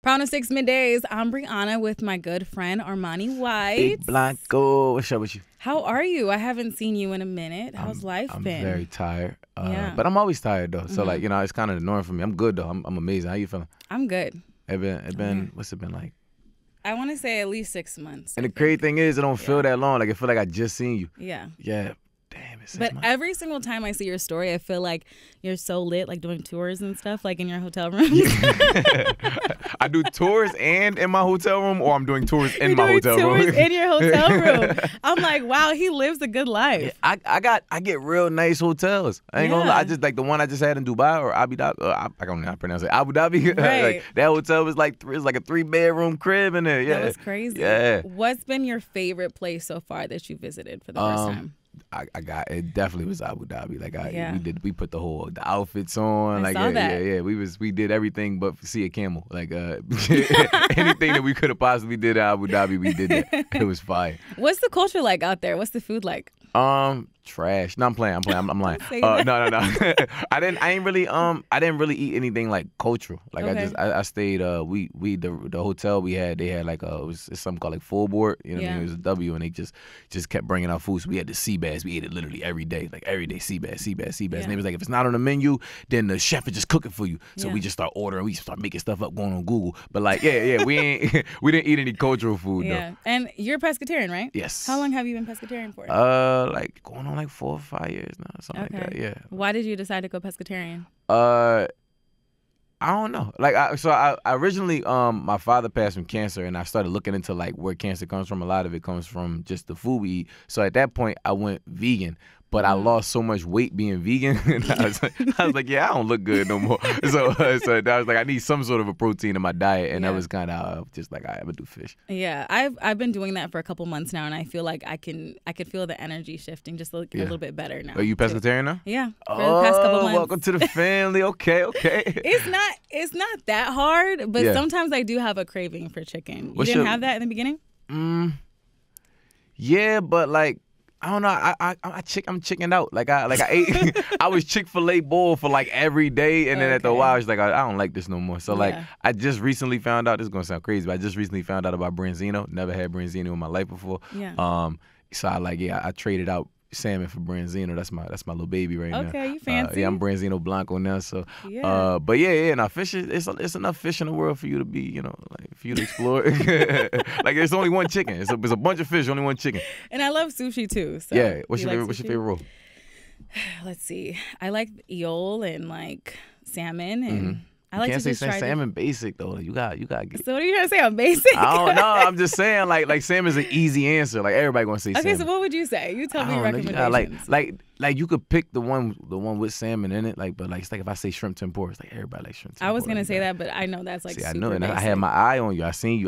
Proud of 6 middays. I'm Bryhana with my good friend Armani White. Big Blanco. What's up with you? How are you? I haven't seen you in a minute. How's life been? I'm very tired. Yeah. But I'm always tired though. So like, you know, it's kind of annoying for me. I'm good though. I'm amazing. How you feeling? I'm good. What's it been like? I want to say at least 6 months. And the crazy thing is, it don't feel that long. Like I feel like I just seen you. Yeah. Yeah. Damn, it's 6 But months. every single time I see your story, I feel like you're so lit, like doing tours and stuff, like in your hotel room. I do tours and in my hotel room, or I'm doing tours in You're my doing hotel tours room. in your hotel room. I'm like, wow, he lives a good life. I get real nice hotels. I ain't gonna lie. I just like the one I just had in Dubai or Abu Dhabi. I don't know how to pronounce it. Abu Dhabi. Right. Like, that hotel was like it's like a 3-bedroom crib in there. Yeah, That was crazy. Yeah. What's been your favorite place so far that you visited for the first time? I got it. Definitely was Abu Dhabi. Like Yeah. we put the outfits on. I like saw that. yeah. We did everything but see a camel. Like anything that we could have possibly did at Abu Dhabi, we did that. It was fire. What's the culture like out there? What's the food like? Trash. No, I'm playing. I'm lying. Say that. No. I didn't really eat anything like cultural. Like Okay. I stayed. The hotel we had, they had like it's something called like full board. You know what I mean? It was a W, and they just kept bringing out food. So we had the sea bass. We ate it literally every day. Like every day, sea bass. Yeah. And they was like, if it's not on the menu, then the chef would just cook it for you. So Yeah. we just start ordering. We start making stuff up, going on Google. But like, yeah, we didn't eat any cultural food Yeah. though. And you're pescatarian, right? Yes. How long have you been pescatarian for? Like going on like 4 or 5 years now, something like that. Yeah. Why did you decide to go pescatarian? I don't know. Like, I originally, my father passed from cancer, and I started looking into like where cancer comes from. A lot of it comes from just the food we eat. So at that point, I went vegan. But I lost so much weight being vegan, and I was like, yeah, I don't look good no more. So I was like, I need some sort of a protein in my diet, and that was kind of just like, I'm gonna do fish. Yeah, I've been doing that for a couple months now, and I feel like I could feel the energy shifting just a little bit better now. Are you pescatarian now? Yeah, for the past couple months. Welcome to the family. Okay. It's not that hard, but Yeah. sometimes I do have a craving for chicken. You What's didn't your- have that in the beginning? Yeah, but like, I don't know. I'm chickened out. Like I ate. I was Chick-fil-A bowl for like every day, and then after a while, I was like, I don't like this no more. So like, I just recently found out. This is gonna sound crazy, but I just recently found out about branzino. Never had branzino in my life before. Yeah. So I traded out salmon for branzino. That's my little baby right now. Okay, you fancy. Yeah, I'm branzino blanco now. So, Yeah. but yeah. Now fish it's enough fish in the world for you to be, like for you to explore. Like there's only one chicken. It's a bunch of fish, only one chicken. And I love sushi too. So Yeah. What's you your like favorite roll? Let's see. I like eel and like salmon, and I like You can't to just say try salmon basic though. You got get. So what are you trying to say? I'm basic. I don't know. I'm just saying like salmon's an easy answer. Like everybody gonna say salmon. Okay, so what would you say? You tell me I your don't know. You recommendations. gotta, like you could pick the one with salmon in it. Like, but like it's like if I say shrimp tempura, it's like everybody likes shrimp tempura. I was gonna say that, but I know that's like See, I super know, and I basic. had my eye on you. I seen you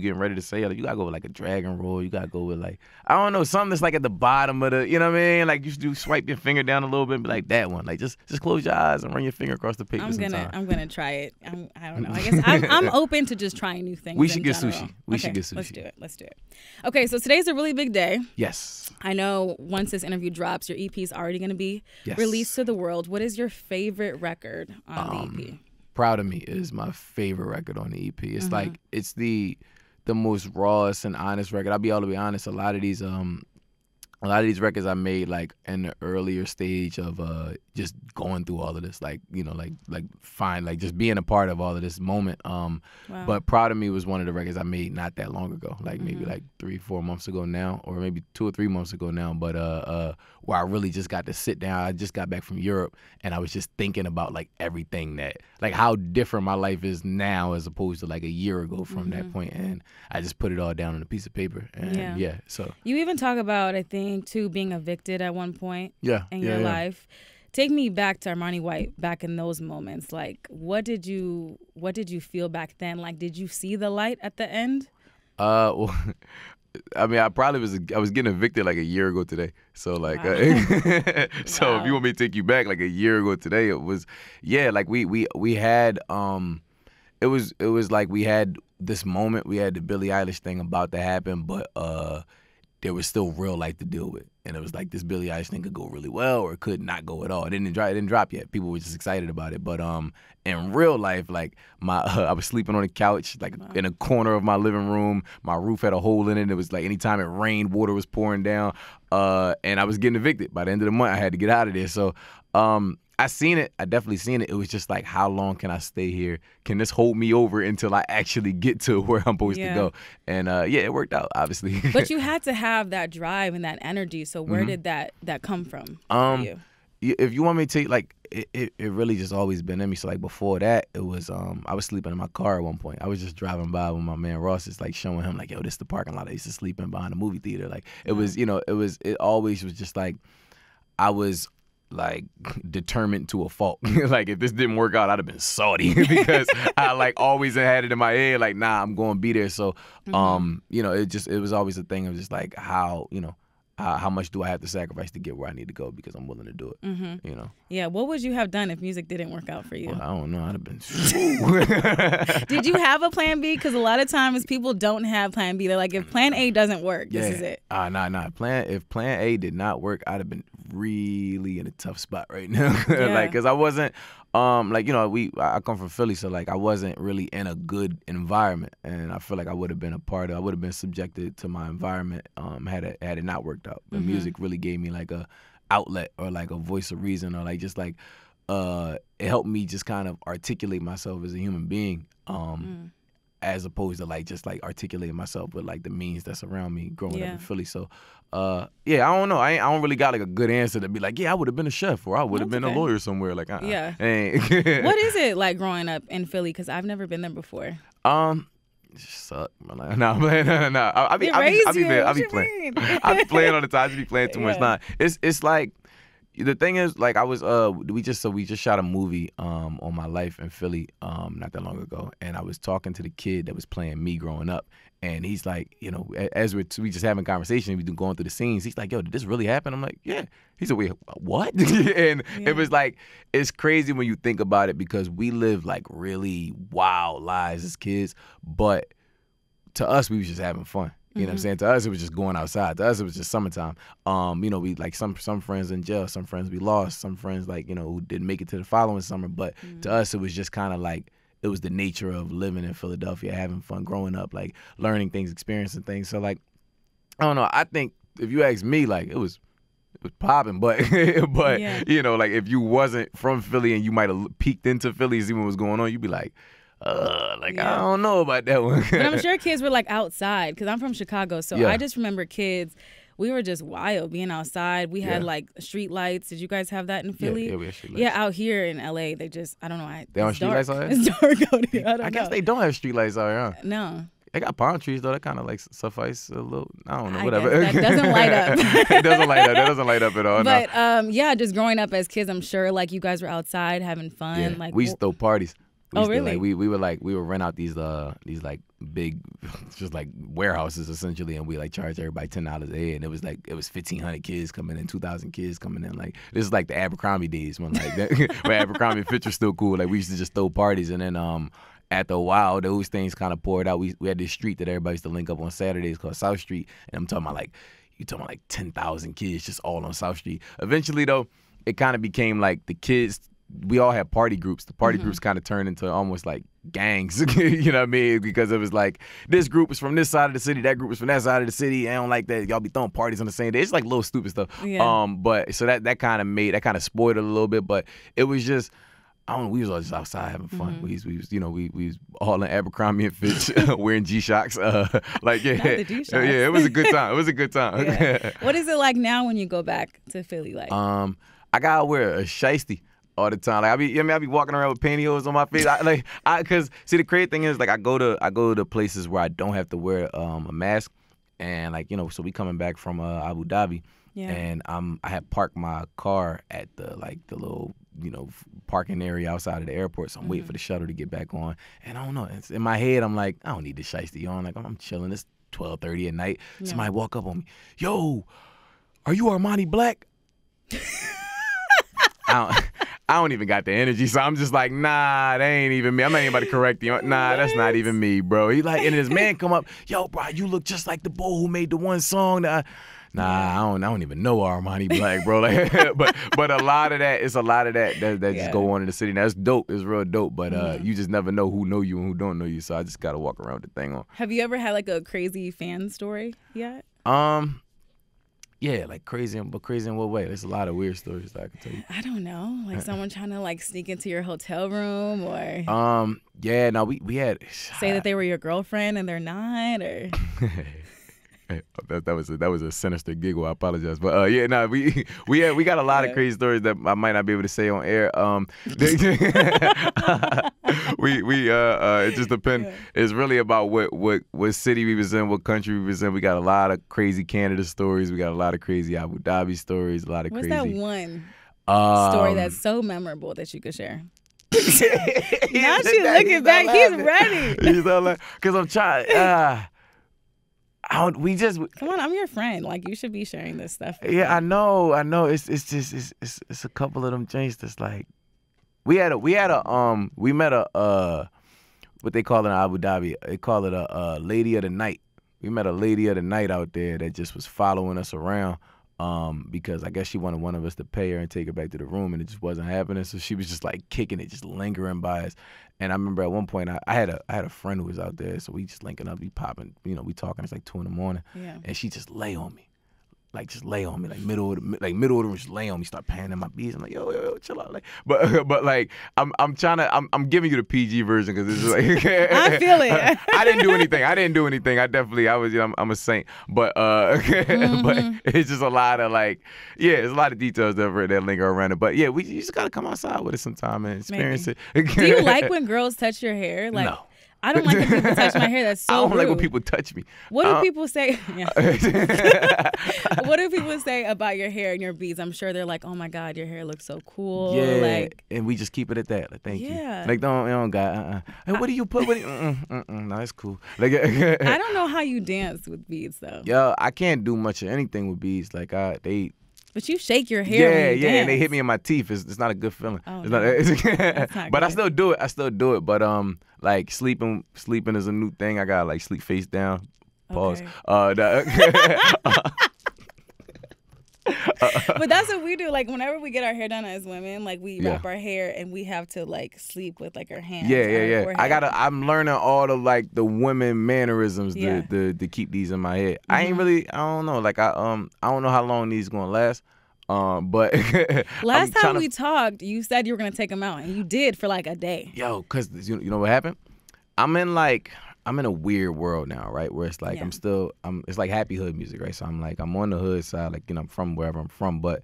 getting ready to say it. Like, you gotta go with like a dragon roll. You gotta go with like, I don't know, something that's like at the bottom of the, you know what I mean? Like you do swipe your finger down a little bit, and be like that one. Like just close your eyes and run your finger across the paper. I'm gonna try it. I don't know. I guess I'm open to just trying new things. We should in get general. sushi. We should Okay, get sushi. Let's do it. Okay, so today's a really big day. Yes. I know once this interview drops, your EP is already going to be Yes. released to the world. What is your favorite record on the EP? Proud of Me is my favorite record on the EP. It's like it's the most rawest and honest record. I'll be able to be honest. A lot of these records I made like in the earlier stage of just going through all of this, like just being a part of all of this moment. Wow. But Proud of Me was one of the records I made not that long ago, like maybe like 3-4 months ago now, or maybe 2 or 3 months ago now. But where I really just got to sit down. I just got back from Europe, and I was just thinking about like everything that, like how different my life is now as opposed to like a year ago from that point. And I just put it all down on a piece of paper. And so You even talk about, I think, too, being evicted at one point in your life. Take me back to Armani White, back in those moments. Like, what did you feel back then? Like, did you see the light at the end? Well, I mean, I was getting evicted like a year ago today. So like, Wow. so if you want me to take you back like a year ago today, it was, like we had, it was like we had this moment, we had the Billie Eilish thing about to happen, but there was still real life to deal with. And it was like this Billie Eilish thing could go really well or it could not go at all. It didn't drop yet. People were just excited about it. But in real life, like I was sleeping on the couch, like in a corner of my living room. My roof had a hole in it. It was like anytime it rained, water was pouring down. And I was getting evicted. By the end of the month, I had to get out of there. So I seen it. I definitely seen it. It was just like, how long can I stay here? Can this hold me over until I actually get to where I'm supposed to go? And it worked out, obviously. But you had to have that drive and that energy. So where did that come from for you? If you want me to, like, it really just always been in me. So like before that, it was I was sleeping in my car at one point. I was just driving by with my man Ross, just like showing him like, yo, this is the parking lot I used to sleep in behind the movie theater. Like it was, it always was just like I was like determined to a fault. Like if this didn't work out, I'd have been salty because I like always had it in my head like, nah, I'm going to be there. So it was always a thing of just like how much do I have to sacrifice to get where I need to go because I'm willing to do it. Yeah, what would you have done if music didn't work out for you? Well, I don't know. I'd have been Did you have a plan B? Because a lot of times people don't have plan B. They're like, if plan A doesn't work, this is it. Nah. If plan A did not work, I'd have been really in a tough spot right now. Like, because I wasn't, I come from Philly, so like I wasn't really in a good environment, and I feel like I would have been I would have been subjected to my environment had it not worked out. The music really gave me like a outlet or like a voice of reason or like just like it helped me just kind of articulate myself as a human being. As opposed to like just like articulating myself with like the means that's around me growing up in Philly. So I don't know. I don't really got like a good answer to be like, I would have been a chef or I would have been a lawyer somewhere. Like, What is it like growing up in Philly? Because I've never been there before. It just suck. No. I be playing. I be playing all the time. I just be playing too much. Nah, it's like. The thing is, like I was, we just shot a movie on my life in Philly not that long ago, and I was talking to the kid that was playing me growing up, and he's like, as we just having conversation, we going through the scenes. He's like, yo, did this really happen? I'm like, yeah. He said, wait, what? And it was like, it's crazy when you think about it because we live like really wild lives as kids, but to us, we was just having fun. You know what I'm saying? To us, it was just going outside. To us, it was just summertime. We like some friends in jail, some friends we lost, some friends like, who didn't make it to the following summer. But to us, it was just kind of like, it was the nature of living in Philadelphia, having fun, growing up, like learning things, experiencing things. So like, I don't know. I think if you ask me, like it was popping, but like if you wasn't from Philly and you might have peeked into Philly, see what was going on, you'd be like, I don't know about that one. But I'm sure kids were like outside because I'm from Chicago, so I just remember kids. We were just wild being outside. We had like street lights. Did you guys have that in Philly? Yeah, we had street lights. Yeah, out here in LA, they just I don't know. They don't have street lights out here? It's dark out here. I guess they don't have street lights out here. Huh? No. They got palm trees though. That kind of like suffice a little. I don't know. Whatever. That doesn't light up. It doesn't light up. That doesn't light up at all. But just growing up as kids, I'm sure like you guys were outside having fun. Yeah. Like we used to throw parties. Really? We would rent out these like big, just like warehouses essentially, and we like charge everybody $10 a head, and it was 1,500 kids coming in, 2,000 kids coming in. Like this is like the Abercrombie days when like where Abercrombie Fitch was still cool. Like we used to just throw parties, and then after a while those things kind of poured out. We had this street that everybody used to link up on Saturdays called South Street, and I'm talking about like 10,000 kids just all on South Street. Eventually though, it kind of became like the kids. We all had party groups. The party groups kind of turned into almost like gangs, you know what I mean? Because it was like, this group is from this side of the city, that group is from that side of the city. I don't like that. Y'all be throwing parties on the same day. It's like little stupid stuff. Yeah. But so that kind of spoiled it a little bit. But it was just, we was all just outside having fun. We was all in Abercrombie and Fitch wearing G-Shocks. The G-Shocks. Yeah, it was a good time. It was a good time. Yeah. What is it like now when you go back to Philly? Like, I gotta wear a shiesty all the time. Like I be walking around with pantyhose on my face. Cause see the crazy thing is like I go to places where I don't have to wear a mask, and so we coming back from Abu Dhabi, and I had parked my car at the little parking area outside of the airport. So I'm waiting for the shuttle to get back on, and I don't know. It's in my head I'm like, I don't need this shiesty on. Like I'm chilling. It's 12:30 at night. Somebody walk up on me, yo, are you Armani Black? I don't even got the energy, so I'm just like, nah, that ain't even me. I'm not even about to correct you. Nah, that's not even me, bro. He like, and his man come up, yo, bro, you look just like the boy who made the one song that I don't even know Armani Black, bro. Like, but a lot of that, it's a lot of that just go on in the city. Now, it's dope. It's real dope. But you just never know who know you and who don't know you. So I just gotta walk around with the thing on. Have you ever had like a crazy fan story yet? Yeah, like crazy, but crazy in what way? There's a lot of weird stories that I can tell you. I don't know, like someone trying to like sneak into your hotel room, or yeah, no, we had say that they were your girlfriend and they're not, or. That was a sinister giggle. I apologize, but yeah, no, we got a lot of crazy stories that I might not be able to say on air. It just depends. Yeah. It's really about what city we was in, what country we was in. We got a lot of crazy Canada stories. We got a lot of crazy Abu Dhabi stories. A lot of crazy. What's that one story that's so memorable that you could share? Now she's looking back. He's ready. He's all like, because I'm trying. Come on, I'm your friend. Like, you should be sharing this stuff. Yeah, I know. It's just it's a couple of them joints that's like, we met a what they call it in Abu Dhabi. They call it a lady of the night. We met a lady of the night out there that just was following us around. Because I guess she wanted one of us to pay her and take her back to the room, and it just wasn't happening. So she was just like kicking it, just lingering by us. And I remember at one point I had a friend who was out there, so we just linking up, we popping, we talking. It's like 2 a.m, and she just lay on me. Like middle of the room, just lay on me, start panning my beats. I'm like, yo, chill out. Like, but like, I'm giving you the PG version because it's like, I feel it. I didn't do anything. I'm a saint. But but it's just a lot of like, it's a lot of details that linger around it. But yeah, you just gotta come outside with it sometime and experience it. Do you like when girls touch your hair? Like, no. I don't like when people touch my hair. That's so I don't rude. like when people touch me. What do people say? What do people say about your hair and your beads? I'm sure they're like, "Oh my God, your hair looks so cool." Yeah, like, and we just keep it at that. Like, thank you. Like, don't got. Hey, what do you put? No, that's cool. Like, I don't know how you dance with beads though. Yo, I can't do much of anything with beads. Like, they. But you shake your hair. Yeah, and they hit me in my teeth. It's not a good feeling. Oh, it's no. Not, but good. I still do it. But like sleeping is a new thing. I gotta like sleep face down. Pause. Okay. But that's what we do. Like whenever we get our hair done as women, like we wrap our hair and we have to like sleep with like our hands. Yeah. I'm learning all the like the women mannerisms to keep these in my head. I don't know. Like I don't know how long these gonna last. But last time we talked, you said you were gonna take them out, and you did for like a day. Yo, cause you know what happened? I'm in a weird world now, right? Where it's like it's like happy hood music, right? So I'm on the hood side, like I'm from wherever I'm from, but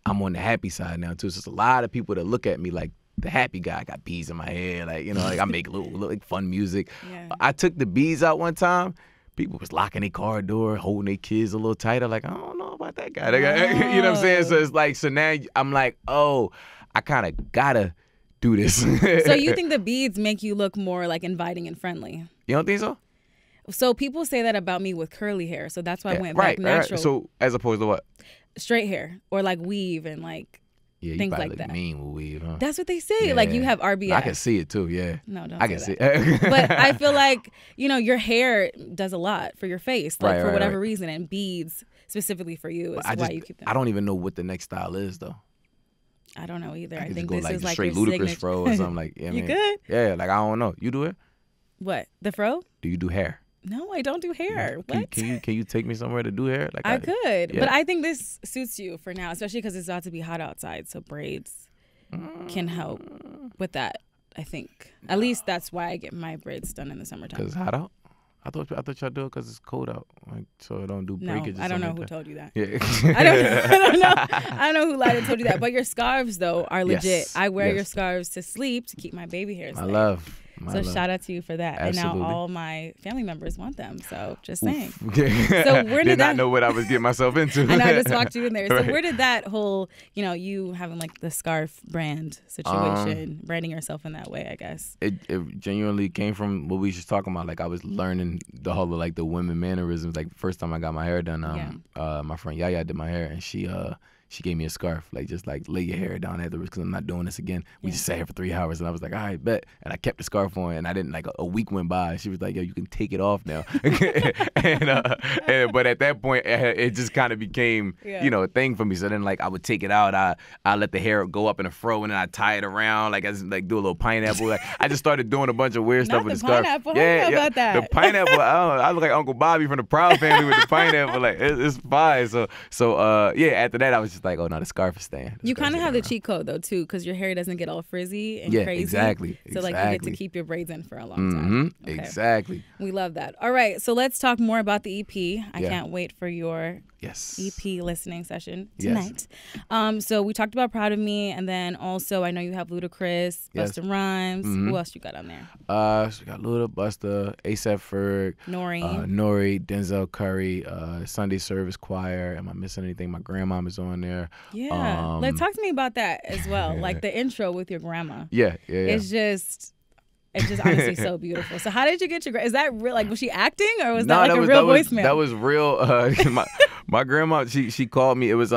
I'm on the happy side now too. So it's a lot of people that look at me like the happy guy. I got beads in my hair, like like I make little like fun music. Yeah. I took the beads out one time. People was locking their car door, holding their kids a little tighter. Like, I don't know about that guy. You know what I'm saying? So it's like, so now I'm like, oh, I kind of gotta do this. So you think the beads make you look more like inviting and friendly? You don't think so? So people say that about me with curly hair. So that's why I went back natural. Right. So as opposed to what? Straight hair or like weave and like things like that. Mean with weave, huh? That's what they say. Yeah. Like you have RBF. I can see it too. Yeah. No, don't. I can see it. But I feel like your hair does a lot for your face, like for whatever reason, and beads specifically for you is why you keep them. I don't even know what the next style is though. I don't know either. I think go this like is like straight your Ludacris signature. fro or something like. You good? Yeah, like I don't know. You do it? What, the fro? Do you do hair? No, I don't do hair. What? Can you take me somewhere to do hair? Like I could, but I think this suits you for now, especially because it's about to be hot outside. So braids can help with that. I think at least that's why I get my braids done in the summertime. Because it's hot out. I thought y'all do it because it's cold out, like so it don't do breakage. No, I don't know who told you that. Yeah. I don't know. I don't know who lied and told you that. But your scarves though are legit. Yes. I wear your scarves to sleep to keep my baby hairs. My love. Shout out to you for that. Absolutely. And now all my family members want them. So just saying. Yeah. So where did not know what I was getting myself into. I know, I just walked you in there. So where did that whole, you having like the scarf brand situation, branding yourself in that way, I guess? It genuinely came from what we just talking about. Like I was learning the whole of like the women mannerisms. Like first time I got my hair done, my friend Yaya did my hair, and she she gave me a scarf, like just like lay your hair down afterwards because I'm not doing this again. We just sat here for 3 hours, and I was like, all right, bet. And I kept the scarf on, and I didn't, like a week went by. She was like, yo, you can take it off now. But at that point, it just kind of became, you know, a thing for me. So then, like, I would take it out. I let the hair go up in a fro, and then I tie it around, like I just like do a little pineapple. Like I just started doing a bunch of weird stuff with the scarf. Yeah, about that. The pineapple. I look like Uncle Bobby from the Proud Family with the pineapple. Like it's fine. So yeah. After that, I was just like, oh no, the scarf is staying. You kind of have the cheat code though too, because your hair doesn't get all frizzy and crazy. Exactly. So like you get to keep your braids in for a long time. Okay. Exactly. We love that. All right, so let's talk more about the EP. I can't wait for your EP listening session tonight. So we talked about Proud of Me, and then also I know you have Ludacris, Busta Rhymes. Who else you got on there? So we got Luda, Busta, A$AP Ferg, Nori, Denzel Curry, Sunday Service Choir. Am I missing anything? My grandma is on there. Yeah. Like talk to me about that as well. Like the intro with your grandma. Yeah. It's just honestly so beautiful. So how did you get your is that real? Like was she acting or was that like a real voicemail? That was real. My grandma, she called me. It was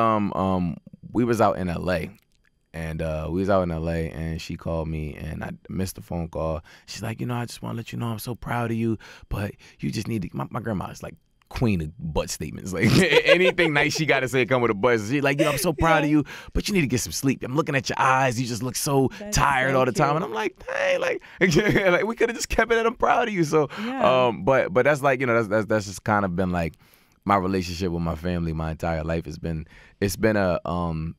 we was out in LA. And we was out in LA, and she called me, and I missed the phone call. She's like, you know, I just want to let you know I'm so proud of you, but you just need to. My grandma is like queen of butt statements. Like anything nice she got to say come with a butt. She's like, you know, I'm so proud of you, but you need to get some sleep. I'm looking at your eyes. You just look so tired all the time. And I'm like, hey, like we could have just kept it at I'm proud of you. So, but that's like, you know, that's just kind of been like my relationship with my family my entire life. It's been a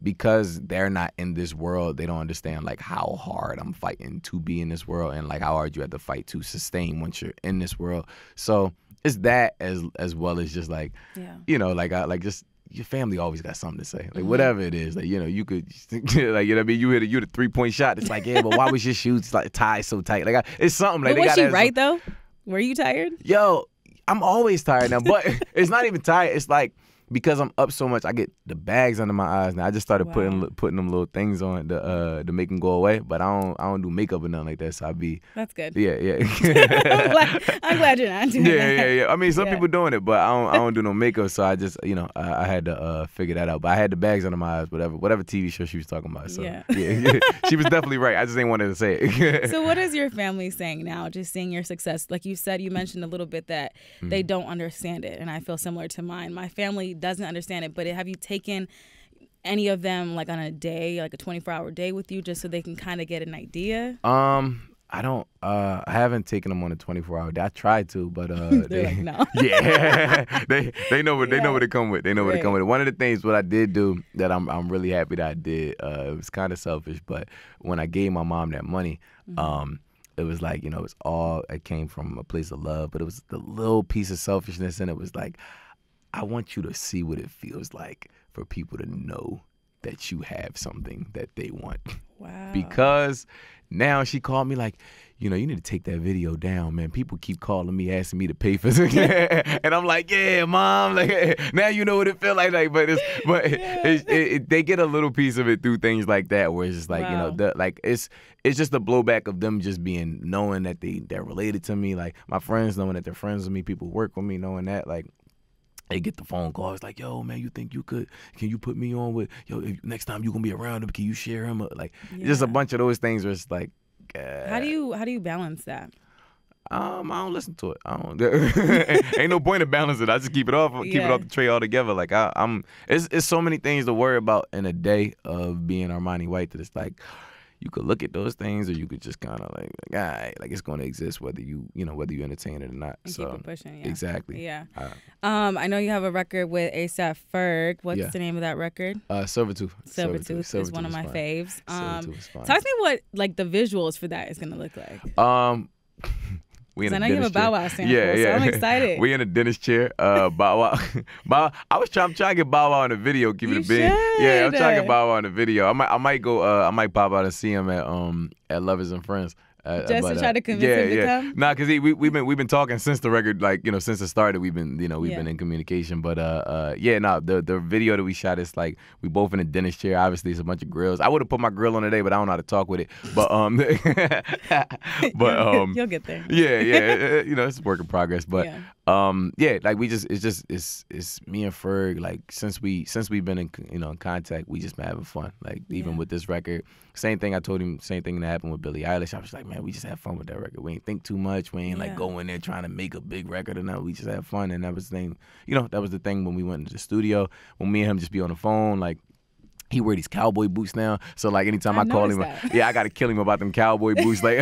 because they're not in this world, they don't understand like how hard I'm fighting to be in this world, and like how hard you have to fight to sustain once you're in this world. So it's that as well as just like you know, like I like just your family always got something to say, like whatever it is, like, you know, you could like, you know what I mean, you hit a 3-point shot, it's like, yeah, but why was your shoes like tied so tight? Like it's something like. But was she right though? Were you tired? Yo, I'm always tired now, but it's not even tired. It's like because I'm up so much, I get the bags under my eyes now. I just started putting them little things on to make them go away. But I don't do makeup or nothing like that. So I be. That's good. Yeah. I'm glad you're not doing that. Yeah. I mean, some people doing it, but I don't do no makeup. So I just, you know, I had to figure that out. But I had the bags under my eyes, whatever TV show she was talking about. So yeah. She was definitely right. I just didn't want her to say it. So what is your family saying now? Just seeing your success, like you said, you mentioned a little bit that they don't understand it, and I feel similar to mine. My family doesn't understand it, but have you taken any of them like on a day, like a 24-hour day with you, just so they can kind of get an idea? I don't. I haven't taken them on a 24-hour day. I tried to, but they're like, no. Yeah, they know what they know what it come with. They know what it come with. One of the things what I did do that I'm really happy that I did. It was kind of selfish, but when I gave my mom that money, it was like, you know, it came from a place of love, but it was the little piece of selfishness, and it was like, I want you to see what it feels like for people to know that you have something that they want. Wow. Because now she called me like, you know, you need to take that video down, man. People keep calling me, asking me to pay for something. And I'm like, yeah, mom. Like, now you know what it feel like. They get a little piece of it through things like that, where it's just like, you know, it's just the blowback of them just knowing that they're related to me. Like my friends knowing that they're friends with me, people who work with me knowing that, like, they get the phone call. It's like, yo, man, you think you could? Can you put me on with? Yo, next time you gonna be around him, can you share him? Like, just a bunch of those things where it's like. How do you balance that? I don't listen to it. I don't. Ain't no point in balancing it. I just keep it off the tray altogether. Like it's so many things to worry about in a day of being Armani White that it's like. You could look at those things, or you could just kind of like, all right, like it's going to exist whether you entertain it or not. And so keep it pushing, exactly. Yeah. I know you have a record with A$AP Ferg. What's the name of that record? Servitude. Servitude is one of my faves. Talk to me what like the visuals for that is going to look like. I know you have a Bow Wow sample, so I'm excited. We in a dentist chair. Bow Wow. I was trying to get Bow Wow in the video, keep it a big. Yeah, I'm trying to get Bow Wow in the video. I might go. I might pop out and see him at Lovers and Friends. Just to try to convince him to come? Nah, because we've been talking since the record, like, you know, since it started, we've been in communication. But the video that we shot is like we both in a dentist chair. Obviously, it's a bunch of grills. I would have put my grill on today, but I don't know how to talk with it. But you'll get there. Yeah, you know, it's a work in progress. But Yeah, like it's me and Ferg, like since we've been in in contact, we just been having fun. Like even with this record, same thing I told him, same thing that happened with Billie Eilish. I was like, man, we just have fun with that record. We ain't think too much. We ain't like go in there trying to make a big record or nothing. We just have fun, and that was the thing. That was the thing when we went into the studio. When me and him just be on the phone, like. He wear these cowboy boots now, so like anytime I call him, I gotta kill him about them cowboy boots. Like,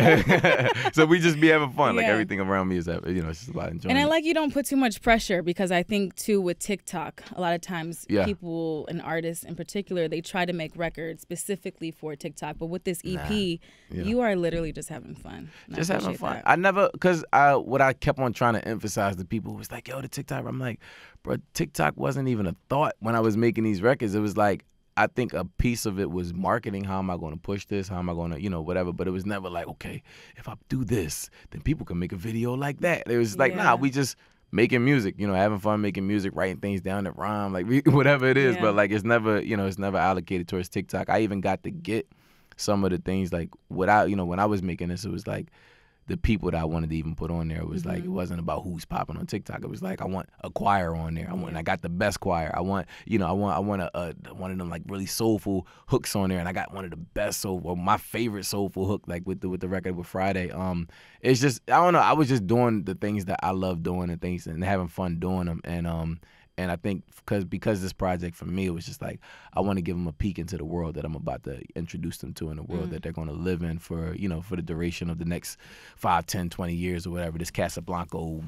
so we just be having fun. Like everything around me is, it's just about enjoying. And I like you don't put too much pressure because I think too with TikTok, a lot of times people and artists in particular, they try to make records specifically for TikTok. But with this EP, you are literally just having fun. Just having fun. I never, cause what I kept on trying to emphasize to people was like, yo, the TikTok. I'm like, bro, TikTok wasn't even a thought when I was making these records. It was like. I think a piece of it was marketing. How am I going to push this? How am I going to, whatever. But it was never like, okay, if I do this, then people can make a video like that. It was like, nah, we just making music, having fun making music, writing things down that rhyme, like whatever it is. But like it's never, it's never allocated towards TikTok. I even got to get some of the things like without, when I was making this, it was like, the people that I wanted to even put on there was like, it wasn't about who's popping on TikTok. It was like, I want a choir on there. I got the best choir. I want one of them like really soulful hooks on there. And I got one of the best my favorite soulful hook, like with the record with Friday. It's just, I don't know. I was just doing the things that I love doing and having fun doing them. And I think because this project for me, it was just like, I want to give them a peek into the world that I'm about to introduce them to, in the world that they're going to live in for the duration of the next 5, 10, 20 years or whatever, this Casablanca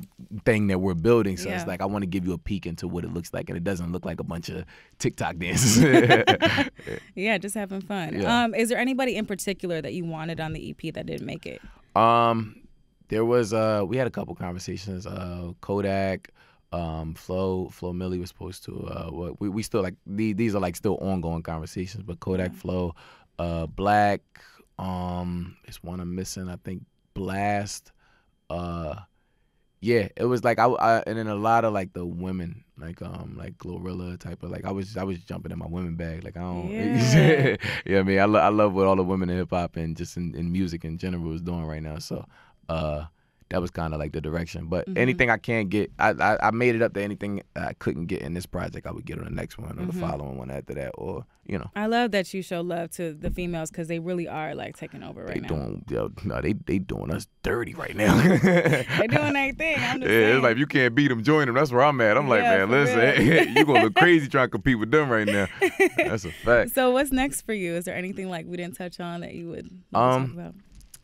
thing that we're building. So it's like, I want to give you a peek into what it looks like, and it doesn't look like a bunch of TikTok dances. Just having fun. Yeah. Is there anybody in particular that you wanted on the EP that didn't make it? There was, we had a couple conversations, Kodak, Flo Milli was supposed to. We still like these are like still ongoing conversations. But Kodak, Flo, Black. It's one I'm missing. I think Blast. It was like I and then a lot of like the women like Glorilla type of like I was jumping in my women bag like I don't. I mean I love what all the women in hip hop and just in music in general is doing right now. So. That was kind of like the direction. But anything I can't get, I made it up to anything I couldn't get in this project, I would get on the next one or the following one after that, or, I love that you show love to the females because they really are like taking over right now. They doing us dirty right now. They're doing their thing. I'm just saying. It's like, if you can't beat them, join them. That's where I'm at. I'm like, man, listen, you're going to look crazy trying to compete with them right now. That's a fact. So what's next for you? Is there anything like we didn't touch on that you would talk about?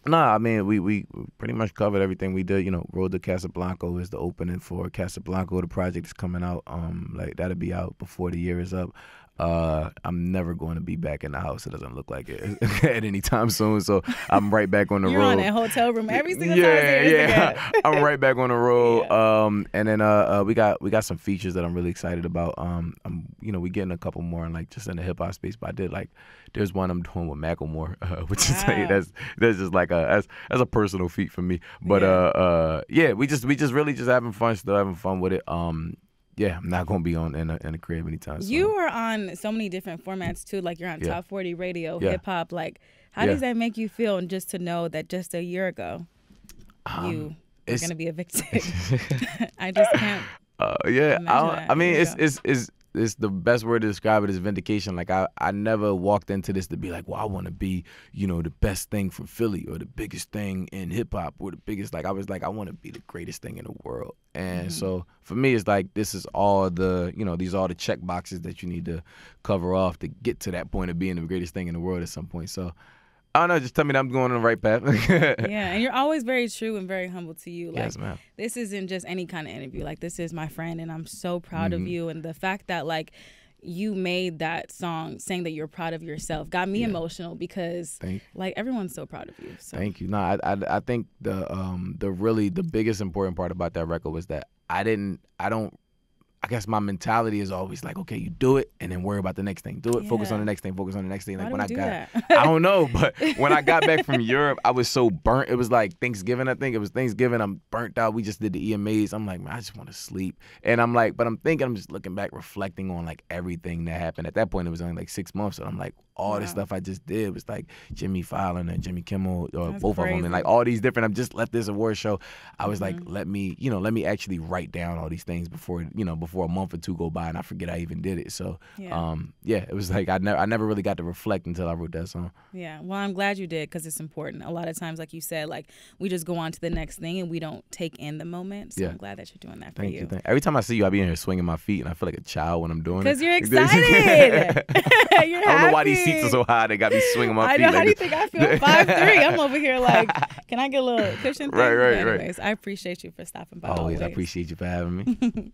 Nah, I mean, we pretty much covered everything we did. Road to Casablanca is the opening for Casablanca. The project is coming out. Like that'll be out before the year is up. I'm never going to be back in the house. It doesn't look like it at any time soon. So I'm right back on the road. You're on that hotel room every single time. Yeah. I'm right back on the road. And then we got some features that I'm really excited about. We getting a couple more in like just in the hip hop space. But I did like there's one I'm doing with Macklemore, which is like, that's just like that's a personal feat for me. But we just really just having fun, still having fun with it. I'm not gonna be in the crib anytime soon. You are on so many different formats too. Like you're on Top 40 radio, hip hop. Like, how does that make you feel? And just to know that just a year ago, you were gonna be evicted. I just can't. I mean, it's the best word to describe it is vindication. Like I never walked into this to be like, well, I want to be, the best thing from Philly or the biggest thing in hip hop or the biggest. Like I was like, I want to be the greatest thing in the world. And so for me, it's like this is all the, these are all the check boxes that you need to cover off to get to that point of being the greatest thing in the world at some point. So I don't know, just tell me that I'm going on the right path. And you're always very true and very humble to you. Like, yes, ma'am. This isn't just any kind of interview. Like, this is my friend, and I'm so proud of you. And the fact that, like, you made that song saying that you're proud of yourself got me emotional because, like, everyone's so proud of you. So. Thank you. No, I think the biggest important part about that record was that I guess my mentality is always like, okay, you do it and then worry about the next thing. Do it, focus on the next thing, focus on the next thing. Like when I don't know, but when I got back from Europe, I was so burnt. It was like Thanksgiving, I think. It was Thanksgiving. I'm burnt out. We just did the EMAs. I'm like, man, I just want to sleep. And I'm like, but I'm just looking back, reflecting on like everything that happened. At that point, it was only like 6 months. And I'm like, all this stuff I just did was like Jimmy Fallon and Jimmy Kimmel, or That's both crazy. of them, and like all these different. I'm just left this award show. I was like, let me actually write down all these things before a month or two go by, and I forget I even did it. So it was like I never really got to reflect until I wrote that song. Yeah, well, I'm glad you did, because it's important. A lot of times, like you said, like we just go on to the next thing and we don't take in the moment. So I'm glad that you're doing that for you. Thank you. Every time I see you, I be in here swinging my feet, and I feel like a child when I'm doing it. Because you're excited. You're I don't know why these seats are so high. They got me swinging my feet. I know. How do you think I feel? 5'3". I'm over here like, can I get a little cushion thing? Right. Anyways, I appreciate you for stopping by. Always. I appreciate you for having me.